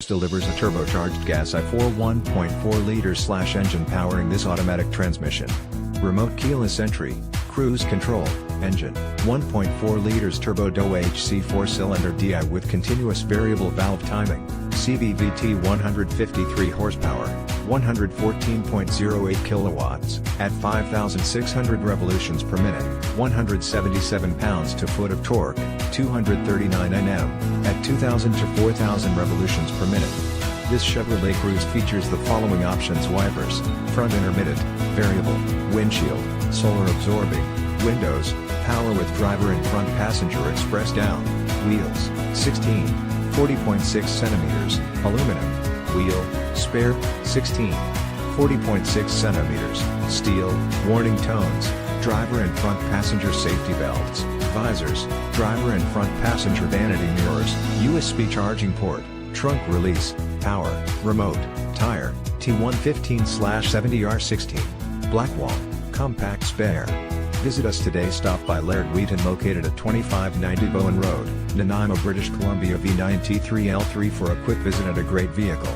delivers a turbocharged gas I4 1.4 liters engine powering this automatic transmission. Remote keyless entry, cruise control, engine, 1.4 liters turbo DOHC 4-cylinder DI with continuous variable valve timing, CVVT 153 horsepower, 114.08 kilowatts, at 5,600 revolutions per minute, 177 pounds-to-foot of torque, 239 Nm, at 2,000 to 4,000 revolutions per minute. This Chevrolet Cruze features the following options: wipers, front intermittent, variable, windshield, solar absorbing, windows, power with driver and front passenger express down, wheels, 16, 40.6 centimeters, aluminum, wheel, spare, 16, 40.6 centimeters, steel, warning tones, driver and front passenger safety belts, visors, driver and front passenger vanity mirrors, USB charging port, trunk release, power, remote, tire, T115/70R16, blackwall, compact spare. Visit us today. Stop by Laird Wheaton located at 2590 Bowen Road, Nanaimo, British Columbia V9T3L3 for a quick visit at a great vehicle.